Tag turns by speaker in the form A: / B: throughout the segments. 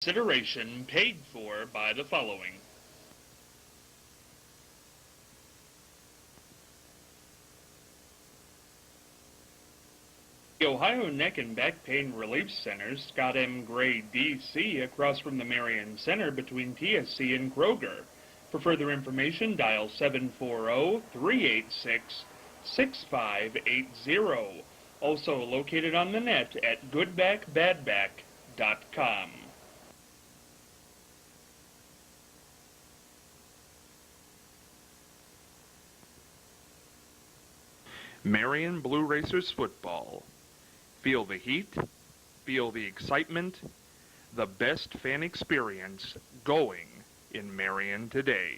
A: Consideration paid for by the following. The Ohio Neck and Back Pain Relief Center, Scott M. Gray, D.C., across from the Marion Center between TSC and Kroger. For further information, dial 740-386-6580. Also located on the net at goodbackbadback.com. Marion Blue Racers football. Feel the heat, feel the excitement, the best fan experience going in Marion today.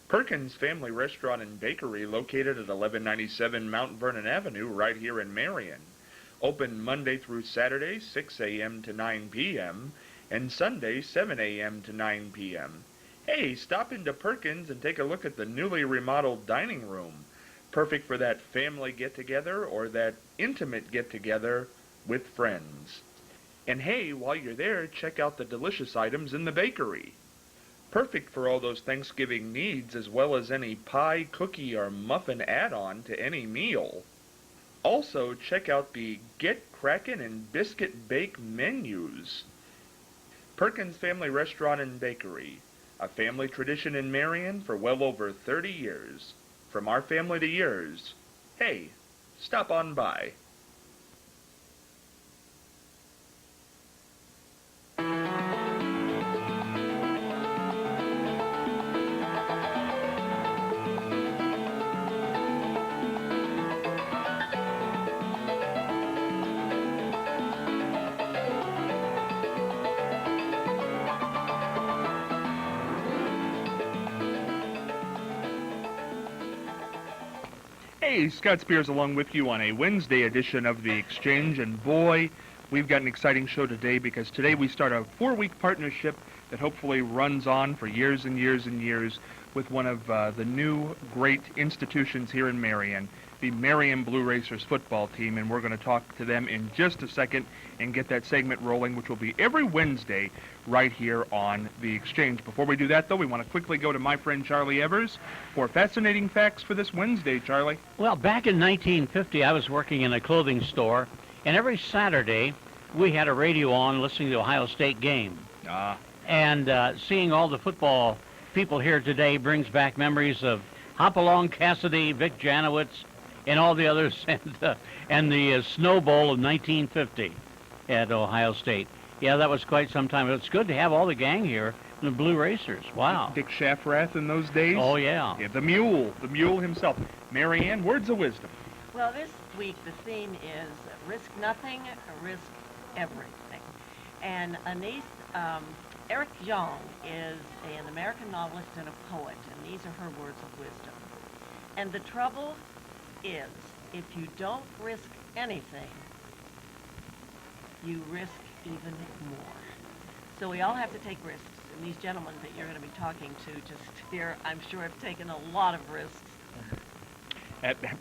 A: Perkins Family Restaurant and Bakery, located at 1197 Mount Vernon Avenue, right here in Marion. Open Monday through Saturday, 6 a.m. to 9 p.m., and Sunday, 7 a.m. to 9 p.m. Hey, stop into Perkins and take a look at the newly remodeled dining room. Perfect for that family get-together or that intimate get-together with friends. And hey, while you're there, check out the delicious items in the bakery. Perfect for all those Thanksgiving needs, as well as any pie, cookie, or muffin add-on to any meal. Also, check out the Get Crackin' and Biscuit Bake menus. Perkins Family Restaurant and Bakery, a family tradition in Marion for well over 30 years. From our family to yours. Hey, stop on by. Hey, Scott Spears along with you on a Wednesday edition of The Exchange, and boy, we've got an exciting show today because today we start a 4-week partnership that hopefully runs on for years and years and years with one of the new great institutions here in Marion, the Marion Blue Racers football team, and we're going to talk to them in just a second and get that segment rolling, which will be every Wednesday right here on The Exchange. Before we do that, though, we want to quickly go to my friend Charlie Evers for fascinating facts for this Wednesday. Charlie?
B: Well, back in 1950, I was working in a clothing store, and every Saturday we had a radio on listening to the Ohio State game. And seeing all the football people here today brings back memories of Hopalong Cassidy, Vic Janowitz, and all the others, and the Snow Bowl of 1950 at Ohio State. Yeah, that was quite some time. It's good to have all the gang here, the Blue Racers. Wow.
A: Dick Shafrath in those days.
B: Oh, yeah.
A: The mule himself. Mary Ann, words of wisdom.
C: Well, this week the theme is risk nothing, risk everything. And Anise, Eric Young is an American novelist and a poet, and these are her words of wisdom. And the trouble is, if you don't risk anything, you risk even more. So we all have to take risks, and these gentlemen that you're going to be talking to just here, I'm sure, have taken a lot of risks.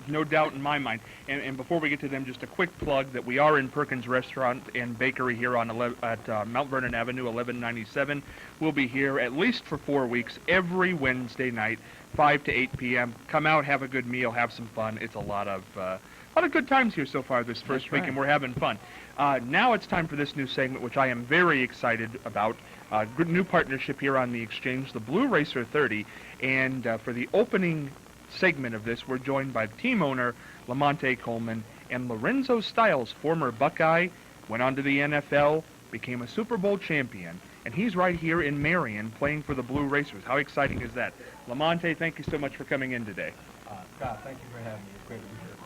A: No doubt in my mind. And before we get to them, just a quick plug that we are in Perkins Restaurant and Bakery here on Mount Vernon Avenue, 1197. We'll be here at least for 4 weeks, every Wednesday night, 5 to 8 p.m. Come out, have a good meal, have some fun. It's a lot of good times here so far this first week, and we're having fun. Now it's time for this new segment, which I am very excited about. Good new partnership here on The Exchange, the Blue Racer 30, and for the opening segment of this, we're joined by team owner Lamonte Coleman and Lorenzo Stiles, former Buckeye, went on to the NFL, became a Super Bowl champion, and he's right here in Marion playing for the Blue Racers. How exciting is that? Lamonte, thank you so much for coming in today.
D: Scott, thank you for having me. It's great to be here at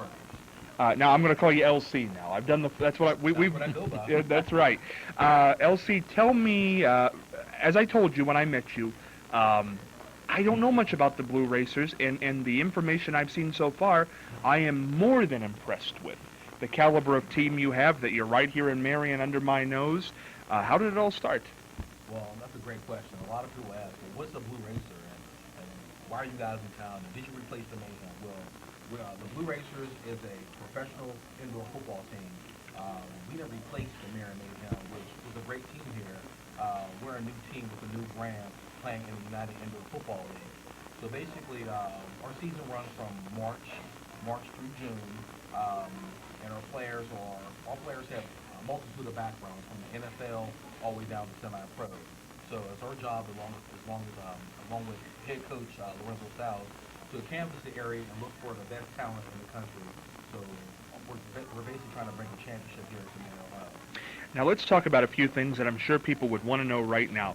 D: Perkins.
A: Now I'm going to call you LC now. I've done that's what
D: I go by.
A: Yeah, that's right. LC, tell me, as I told you when I met you, I don't know much about the Blue Racers, and the information I've seen so far, I am more than impressed with. The caliber of team you have, that you're right here in Marion under my nose. How did it all start?
D: Well, that's a great question. A lot of people ask, well, what's the Blue Racer, and why are you guys in town? And did you replace the Mayhem? Well, the Blue Racers is a professional indoor football team. We never replaced the Marion Mayhem, which was a great team here. We're a new team with a new brand playing in the United Indoor Football League. So basically, our season runs from March through June, and all players have a multitude of backgrounds from the NFL all the way down to semi-pro. So it's our job, along with head coach Lorenzo Styles, to canvass the area and look for the best talent in the country. So we're basically trying to bring a championship here to Marion, Ohio.
A: Now let's talk about a few things that I'm sure people would want to know right now.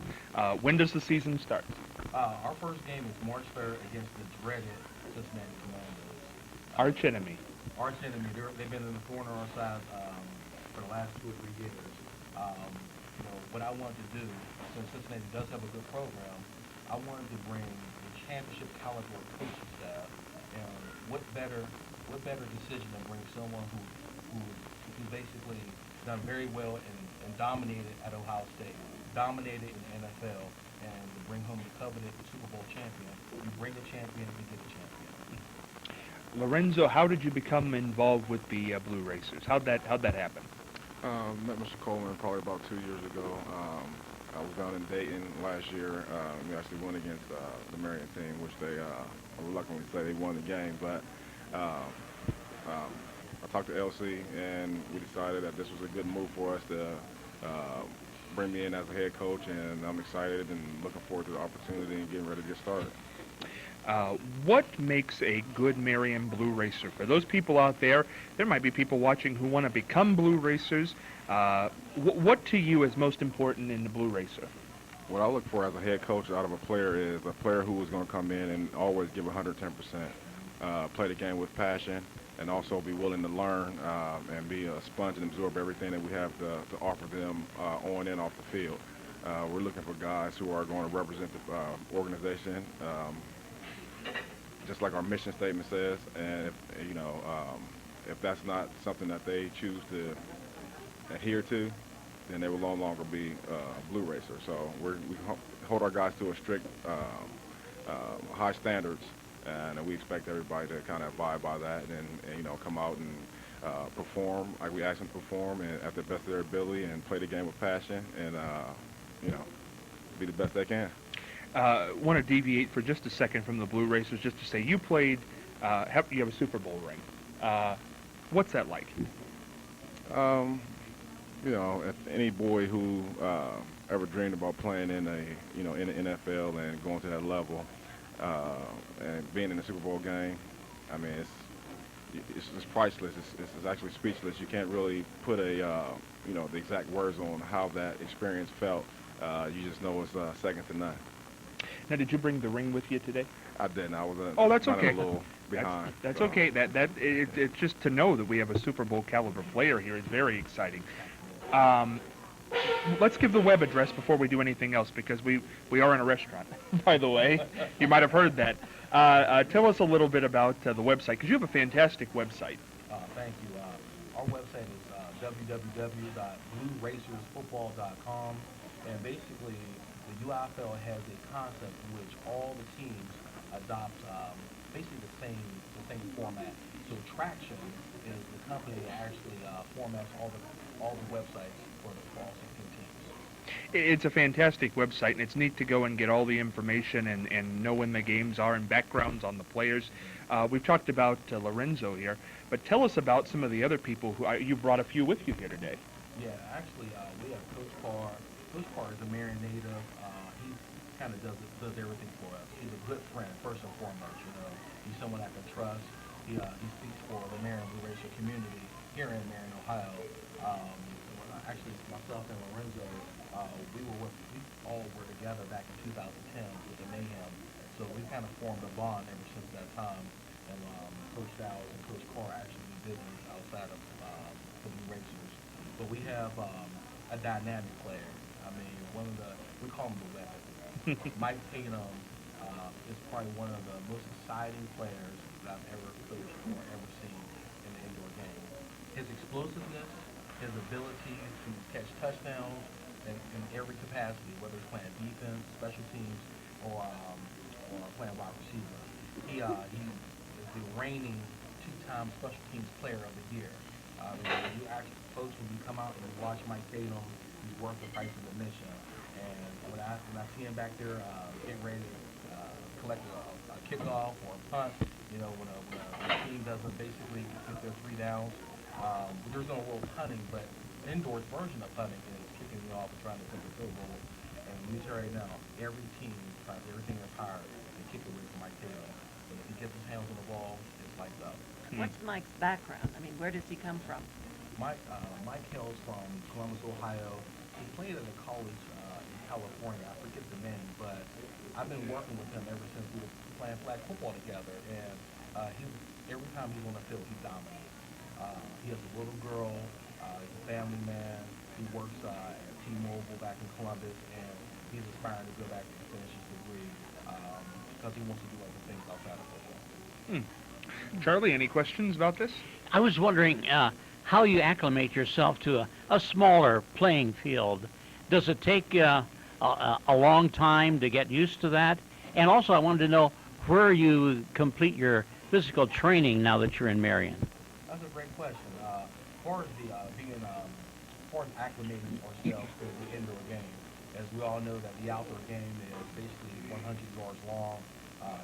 A: When does the season start?
D: Our first game is March 3rd against the dreaded Cincinnati Commandos.
A: Arch enemy.
D: Arch enemy. They've been in the corner on our side for the last 2 or 3 years. What I wanted to do, since Cincinnati does have a good program, I wanted to bring the championship caliber coaching staff. And what better decision than bring someone who basically done very well and dominated at Ohio State, dominated in the NFL, and to bring home the coveted Super Bowl champion. You bring a champion, you get a champion.
A: Lorenzo, how did you become involved with the Blue Racers? How'd that happen?
E: Met Mr. Coleman probably about 2 years ago. I was down in Dayton last year. We actually won against the Marion team, which they reluctantly say they won the game. But I talked to LC, and we decided that this was a good move for us to bring me in as a head coach, and I'm excited and looking forward to the opportunity and getting ready to get started.
A: What makes a good Marion Blue Racer? For those people out there, there might be people watching who want to become Blue Racers. What to you is most important in the Blue Racer?
E: What I look for as a head coach out of a player is a player who is going to come in and always give 110%, play the game with passion, and also be willing to learn and be a sponge and absorb everything that we have to offer them on and off the field. We're looking for guys who are going to represent the organization, just like our mission statement says. And if that's not something that they choose to adhere to, then they will no longer be Blue Racer. So we hold our guys to a strict, high standards, and we expect everybody to kind of abide by that and come out and perform like we ask them to perform and at the best of their ability and play the game with passion and be the best they can.
A: Want to deviate for just a second from the Blue Racers, just to say you played, you have a Super Bowl ring. What's that like?
E: If any boy who ever dreamed about playing in in the NFL and going to that level and being in the Super Bowl game, I mean, it's priceless. It's actually speechless. You can't really put the exact words on how that experience felt. You just know it's second to none.
A: Now, did you bring the ring with you today?
E: I didn't. I was
A: that's okay.
E: A little behind.
A: That's okay. It's just to know that we have a Super Bowl caliber player here is very exciting. Let's give the web address before we do anything else, because we are in a restaurant, by the way. You might have heard that. Tell us a little bit about the website, because you have a fantastic website.
D: Thank you. Our website is www.blueracersfootball.com, and basically the UIFL has a concept in which all the teams adopt basically the same format. So Traction is the company that actually formats all the websites for all 16 teams.
A: It's a fantastic website, and it's neat to go and get all the information and know when the games are and backgrounds on the players. We've talked about Lorenzo here, but tell us about some of the other people who you brought a few with you here today.
D: Yeah, actually, we have Coach Carr. Coach Carr is a Marion native. He kind of does everything for us. He's a good friend, first and foremost. He's someone I can trust. He speaks for the Marion Blue Racer community here in Marion, Ohio. Actually, myself and Lorenzo, we all were together back in 2010 with the Mayhem. So we kind of formed a bond ever since that time. And Coach Styles and Coach Carr actually do business outside of the Blue Racers. But we have a dynamic player. I mean, we call him the weapon. Mike Tatum is probably one of the most exciting players that I've ever coached or ever seen in the indoor game. His explosiveness, his ability to catch touchdowns in every capacity, whether it's playing defense, special teams, or or playing wide receiver. He is the reigning two-time special teams player of the year. When you ask folks, when you come out and you watch Mike Tatum, he's worth the price of admission. And when I see him back there getting ready to collect a kickoff or a punt, you know, when a team doesn't basically get their 3 downs, there's no real punting, but indoors version of punting is kicking you off and trying to take a field goal. And let me tell you right now, every team tries everything in their power to kick away from Mike Tatum. But if he gets his hands on the ball, it's lights up.
C: What's Mike's background? I mean, where does he come from?
D: Mike hails from Columbus, Ohio. He played at a college in California. I forget the name, but I've been working with him ever since we were playing flag football together. And every time he's on the field, he dominates. He has a little girl. He's a family man. He works at T-Mobile back in Columbus, and he's aspiring to go back and finish his degree because he wants to do other things outside of football.
A: Charlie, any questions about this?
B: I was wondering how you acclimate yourself to a smaller playing field. Does it take a long time to get used to that? And also, I wanted to know where you complete your physical training now that you're in Marion.
D: That's a great question. As far as acclimating ourselves to the indoor game, as we all know that the outdoor game is basically 100 yards long,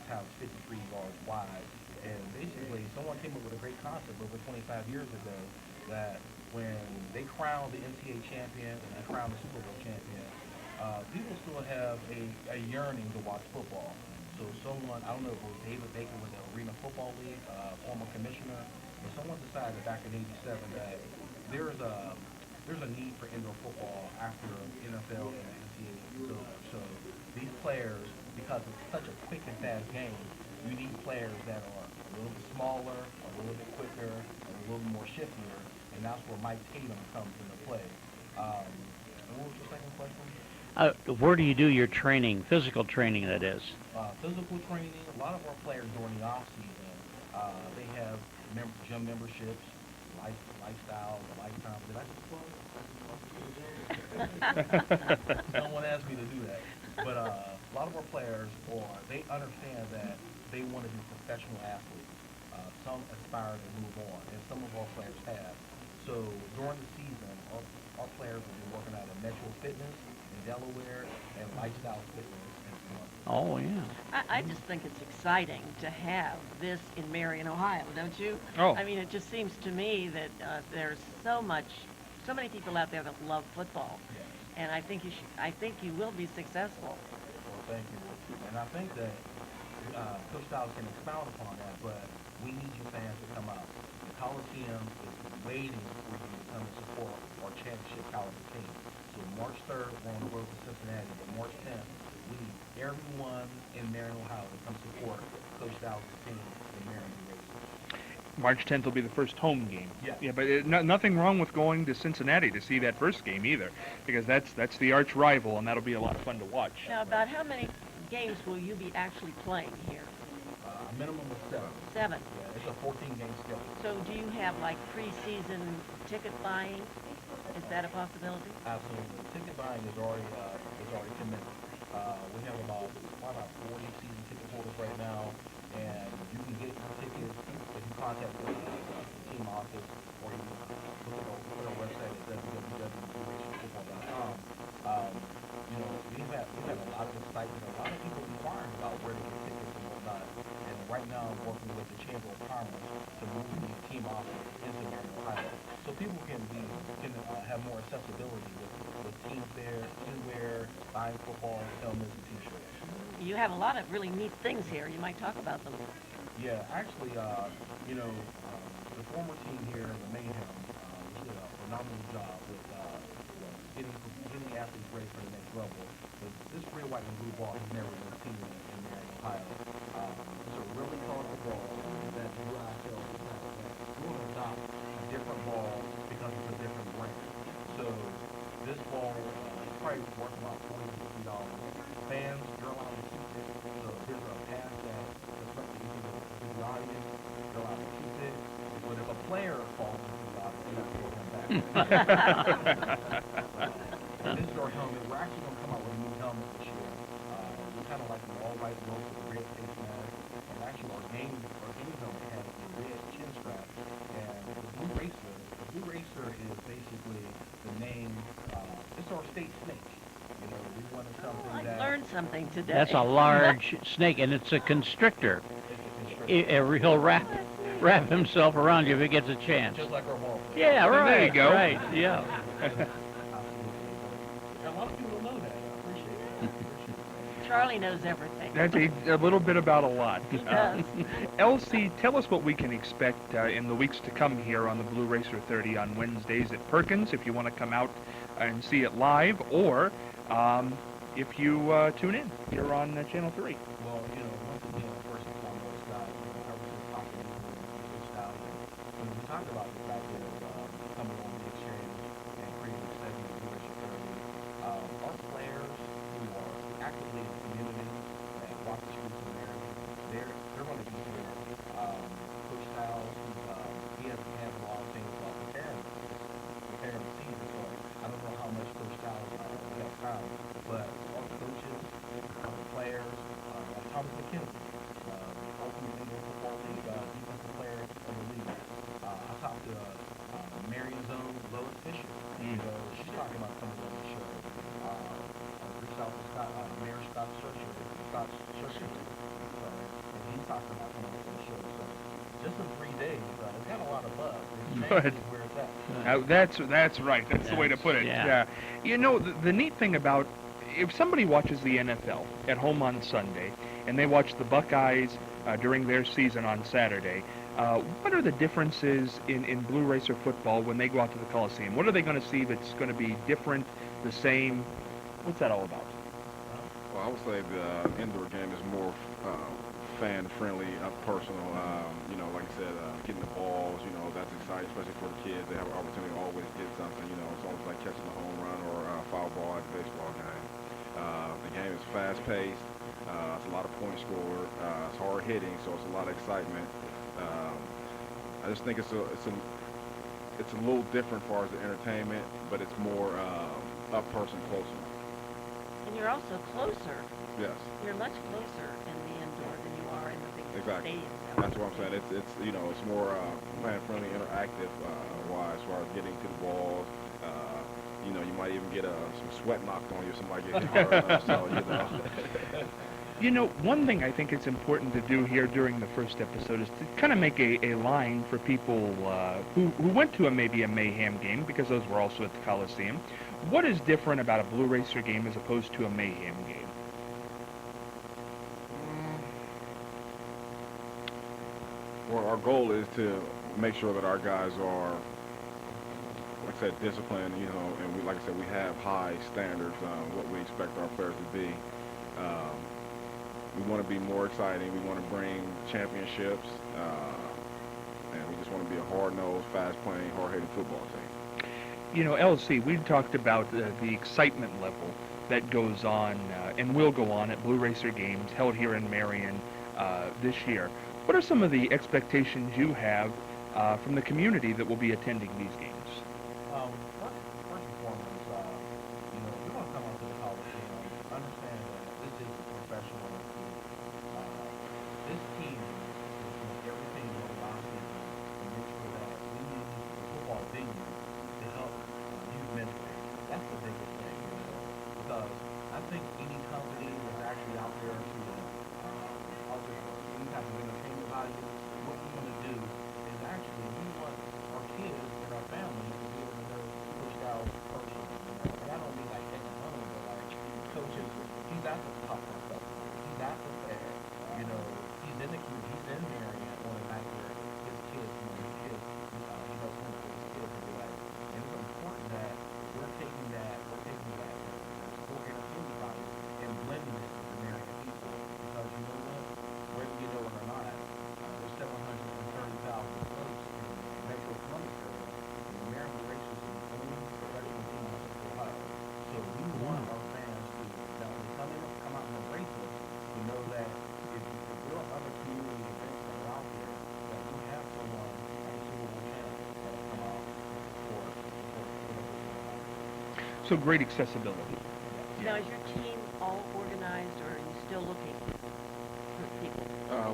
D: times 53 yards wide. And basically, someone came up with a great concept over 25 years ago that when they crowned the NCAA champion and they crowned the Super Bowl champion, people still have a yearning to watch football. So someone, I don't know if it was David Baker with the Arena Football League, former commissioner, but someone decided back in '87 that there's a need for indoor football after NFL and NCAA was over. So these players, because it's such a quick and fast game, you need players that are a little bit smaller, a little bit quicker, and a little bit more shiftier, and that's where Mike Tatum comes into play. And what was your second question?
B: Where do you do your training, physical training that is?
D: Physical training, a lot of our players during the off season, they have gym memberships, lifestyle, lifetime. Did I just close? Someone asked me to do that. But a lot of our players, they understand that they want to be professional athletes. Some aspire to move on, and some of our players have. So during the season, our players will be working out at Metro Fitness in Delaware and Lifestyle Fitness in Columbus.
B: Oh, yeah.
C: I just think it's exciting to have this in Marion, Ohio, don't you?
A: Oh.
C: I mean, it just seems to me that there's so many people out there that love football,
D: Yes.
C: and I think you will be successful.
D: Well, thank you. And I think that Coach Styles can expound upon that, but we need you fans to come out. The Coliseum is waiting for you to come and support our championship caliber team. So March 3rd, we're on the road to Cincinnati, but March 10th, we need everyone in Marion, Ohio to come support Coach Styles' team in Marion Racing.
A: March 10th will be the first home game.
D: Yeah.
A: Yeah, but nothing wrong with going to Cincinnati to see that first game either, because that's the arch rival, and that'll be a lot of fun to watch.
C: Now, about how many games will you be actually playing here?
D: A minimum of 7.
C: 7.
D: Yeah, it's a 14-game schedule.
C: So do you have like preseason ticket buying? Is that a possibility?
D: Absolutely. Ticket buying is already commenced. We have about 40 season ticket holders right now, and you can get your tickets if you contact the team office or you look at our website at www.football.com. We've had a lot of excitement, a lot of people inquiring about where to get tickets and whatnot. And right now I'm working with the Chamber of Commerce to move the team office into Marion, Ohio, so people can have more accessibility with teams there, teamwear, buying football, helmets, and t-shirts.
C: You have a lot of really neat things here. You might talk about them.
D: Yeah, actually, the former team here, the Mayhem, did a phenomenal job with getting the athletes ready for the next level. But this red, white, and blue ball has never been seen in Marion, Ohio. It's a really colorful ball that the UISL is not playing. We'll adopt a different ball because it's a different brand. So this ball is probably worth about $40 to $50. Fans, you're allowed to keep it. So if there's a pass that reflects the audience, you're allowed to keep it. But if a player falls into the audience, you're not going to come back. This is our helmet. We're actually going to come out with a new helmet this year. We kind of like the all white look with red face mask, and actually our game helmet has a red chin strap, and the Blue Racer is basically the name, it's our state snake. You know, we wanted something
C: I
D: that...
C: learned something today.
B: That's a large snake, and it's a constrictor. He'll wrap himself around you if he gets a chance.
D: Just like our ball player.
B: Yeah, right.
A: There you go.
B: Right, yeah.
D: Absolutely. A lot of people don't know that. I appreciate it.
C: Charlie knows everything.
A: That's a little bit about a lot.
C: He does.
A: Elsie, tell us what we can expect in the weeks to come here on the Blue Racer 30 on Wednesdays at Perkins, if you want to come out and see it live, or if you tune in here on Channel 3.
D: Well, you know, once again, first and foremost, guys, you know, I was just talking to you when we talk about the fact that coming on the exchange and creating a segment of leadership early, our players who are actively in the community and walk the streets of Maryland, they're going to be here. Coach Styles, he has a lot of things about preparing the season, so I don't know how much Coach Styles has time, but our coaches, our players, like Thomas McKenzie, ultimately the football league defensive player of the league. I talked to Marion's own Lois Fisher. You know, she's talking about coming on the show. Reached out to Mayor Scott Scherzer, and he's talking about coming on the show. So just in 3 days, it's got a lot of buzz.
A: Good.
D: Where it's at.
A: That's right. That's the way to put it.
B: Yeah.
A: You know, the neat thing about if somebody watches the NFL at home on Sunday and they watch the Buckeyes during their season on Saturday, what are the differences in Blue Racer football when they go out to the Coliseum? What are they going to see that's going to be different, the same? What's that all about?
E: Well, I would say the indoor game is more fan-friendly, personal. You know, like I said, getting the balls, you know, that's exciting, especially for the kids. They have an opportunity to always get something. You know, it's almost like catching a home run or a foul ball at a baseball game. The game is fast-paced. It's a lot of point score. It's hard hitting, so it's a lot of excitement. I just think it's a little different as far as the entertainment, but it's more up close enough.
C: And you're also closer.
E: Yes.
C: You're much closer in the indoor than you are in the big
E: Exactly.
C: stadiums.
E: That's what I'm saying. It's you know, it's more fan-friendly, interactive wise, as far as getting to the balls. You know, you might even get some sweat knocked on you if somebody gets hit hard enough. So you know.
A: You know, one thing I think it's important to do here during the first episode is to kind of make a line for people who went to maybe a Mayhem game, because those were also at the Coliseum. What is different about a Blue Racer game as opposed to a Mayhem game?
E: Well, our goal is to make sure that our guys are, like I said, disciplined, you know, and like I said, we have high standards on what we expect our players to be. We want to be more exciting. We want to bring championships, and we just want to be a hard-nosed, fast-playing, hard-hitting football team.
A: You know, LC, we've talked about the excitement level that goes on and will go on at Blue Racer games held here in Marion this year. What are some of the expectations you have from the community that will be attending these games?
D: First and foremost, you know, we want to come out to the Coliseum, understand that this is a professional team. This team is doing everything in their last season to make sure that we use the football venue to help youth ministry. That's the biggest thing, you know, because I think any company that's actually out there to any type of entertainment value, what we want to do is actually we want our kids and our families to be able to know Coach Styles personally. You know? And I don't mean like taking money, but like coaches, he's at the top of stuff. He's at the fair. You know, he's in the community. He's in Marion on a night where his kids, you know, he does something for his kids and like. And it's important that we're taking that sport entertainment value and blending it with the Marion people, because you know what? Whether you know it or not, there's 730,000 folks in Metro Columbus area, and the Marion Racers is the only professional team in Central Ohio. So we want our fans to not only come out and embrace us, to know that if there are other community events that are out there, that we have someone like Super Bowl champ that will come out and support
A: So great accessibility.
C: Now, is your team all organized, or are you still looking for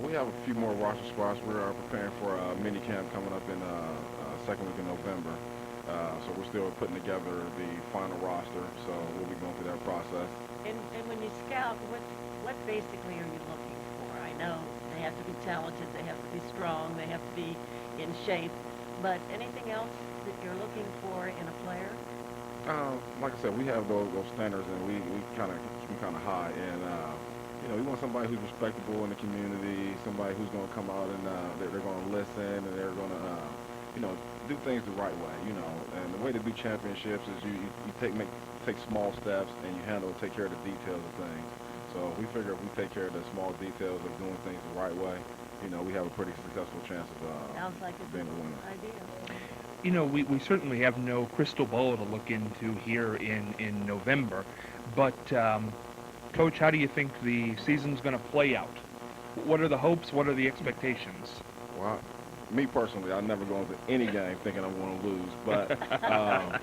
E: We have a few more roster spots. We're preparing for a mini camp coming up in second week in November. So we're still putting together the final roster. So we'll be going through that process.
C: And when you scout, what basically are you looking for? I know they have to be talented, they have to be strong, they have to be in shape, but anything else that you're looking for in a player?
E: Like I said, we have those standards, and we kind of high. And we want somebody who's respectable in the community, somebody who's going to come out and they're going to listen, and they're going to do things the right way. And the way to do championships is you take small steps and you take care of the details of things. So we figure if we take care of the small details of doing things the right way, we have a pretty successful chance of
C: Sounds like
E: being a winner.
C: Idea.
A: We certainly have no crystal ball to look into here in November, but Coach, how do you think the season's going to play out? What are the hopes? What are the expectations?
E: Well, me personally, I never go into any game thinking I'm going to lose, but our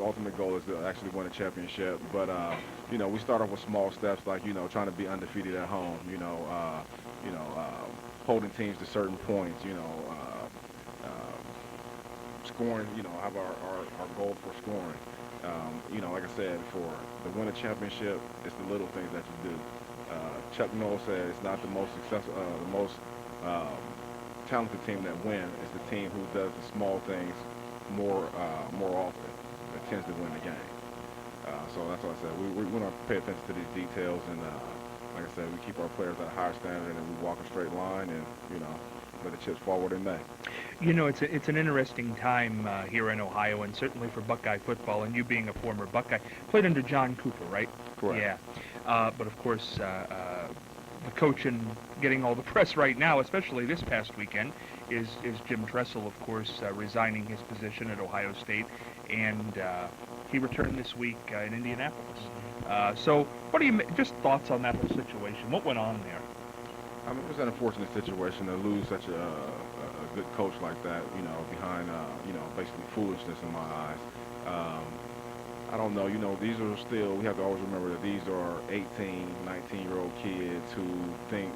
E: ultimate goal is to actually win a championship. But we start off with small steps, like trying to be undefeated at home. Holding teams to certain points. Scoring. Have our goal for scoring. Like I said, to win a championship, it's the little things that you do. Chuck Noll said it's not the most successful, the most talented team that wins. It's the team who does the small things more often that tends to win the game. So that's what I said. We want to pay attention to these details, and like I said, we keep our players at a high standard, and we walk a straight line, and let the chips fall where they may.
A: It's an interesting time here in Ohio, and certainly for Buckeye football, and you being a former Buckeye, played under John Cooper, right?
E: Correct.
A: Yeah. But of course, the coach and getting all the press right now, especially this past weekend, is Jim Tressel, of course, resigning his position at Ohio State, and he returned this week in Indianapolis. So what do you just thoughts on that whole situation? What went on there?
E: I mean, it was an unfortunate situation to lose such a good coach like that, behind, basically foolishness in my eyes. I don't know, these are still, we have to always remember that these are 18, 19-year-old kids who think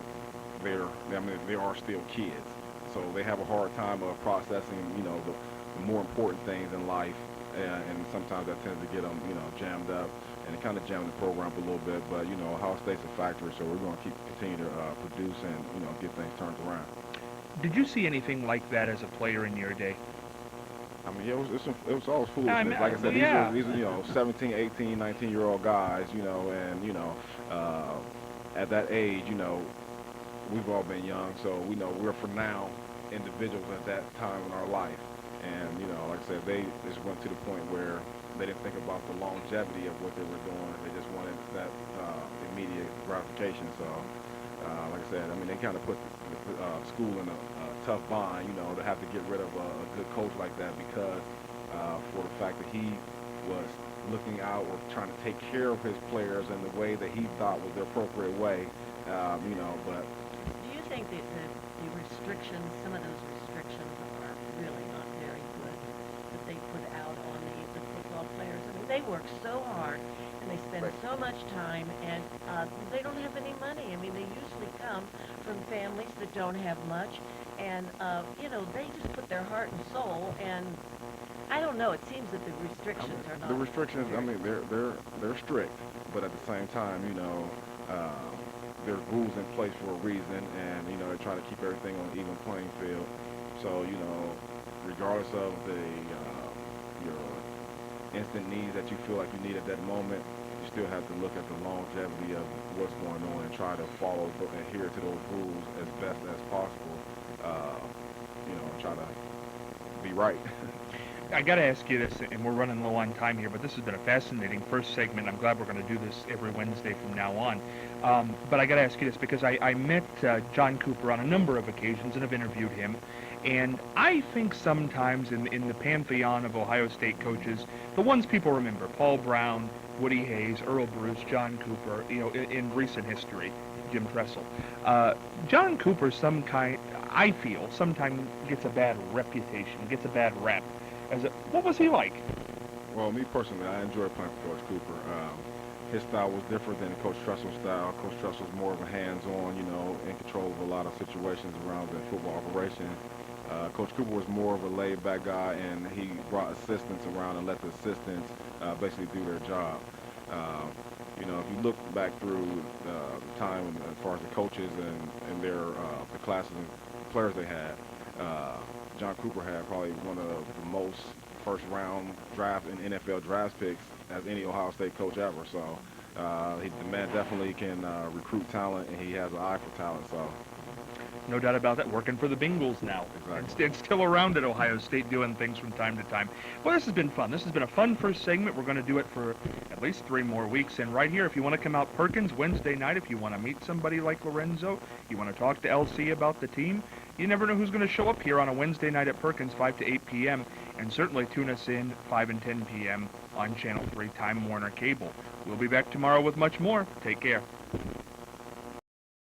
E: they are still kids. So they have a hard time of processing, the more important things in life, and sometimes that tends to get them, jammed up, and it kind of jammed the program up a little bit. But, Ohio State's a factory, so we're going to continue to produce and, get things turned around.
A: Did you see anything like that as a player in your day?
E: I mean, it was always foolishness. Like I said, these are 17, 18, 19-year-old guys, and at that age, we've all been young, so we know we're for now individuals at that time in our life. And like I said, they just went to the point where they didn't think about the longevity of what they were doing. They just wanted that immediate gratification. So, like I said, I mean, they kind of put school in a tough bind, to have to get rid of a good coach like that because for the fact that he was looking out or trying to take care of his players in the way that he thought was the appropriate way, but...
C: Do you think that the restrictions, some of those restrictions are really not very good that they put out on the football players? I mean, they work so hard and they spend so much time, and they don't have any money. I mean, they usually come from families that don't have much, and they just put their heart and soul, and I don't know, it seems that the restrictions are not...
E: The restrictions, I mean, they're strict, but at the same time, there are rules in place for a reason, and, they're trying to keep everything on an even playing field. So, regardless of your instant needs that you feel like you need at that moment, you still have to look at the longevity of what's going on and try to adhere to those rules as best as possible. Try to be right.
A: I got to ask you this, and we're running low on time here, but this has been a fascinating first segment. I'm glad we're going to do this every Wednesday from now on. But I got to ask you this because I met John Cooper on a number of occasions and have interviewed him. And I think sometimes in the pantheon of Ohio State coaches, the ones people remember, Paul Brown, Woody Hayes, Earl Bruce, John Cooper, in recent history, Jim Tressel. John Cooper I feel, sometimes gets a bad reputation, gets a bad rep. What was he like?
E: Well, me personally, I enjoy playing for Coach Cooper. his style was different than Coach Tressell's style. Coach Tressel was more of a hands-on, you know, in control of a lot of situations around the football operation. Coach Cooper was more of a laid-back guy, and he brought assistants around and let the assistants basically do their job. You know, if you look back through time as far as the coaches and their the classes and players they had, John Cooper had probably one of the most first-round draft and NFL draft picks as any Ohio State coach ever. So the man definitely can recruit talent, and he has an eye for talent. So.
A: No doubt about that. Working for the Bengals now.
E: Exactly.
A: And still around at Ohio State doing things from time to time. Well, this has been fun. This has been a fun first segment. We're going to do it for at least 3 more weeks. And right here, if you want to come out Perkins Wednesday night, if you want to meet somebody like Lorenzo, you want to talk to LC about the team, you never know who's going to show up here on a Wednesday night at Perkins, 5 to 8 p.m. And certainly tune us in 5 and 10 p.m. on Channel 3 Time Warner Cable. We'll be back tomorrow with much more. Take care.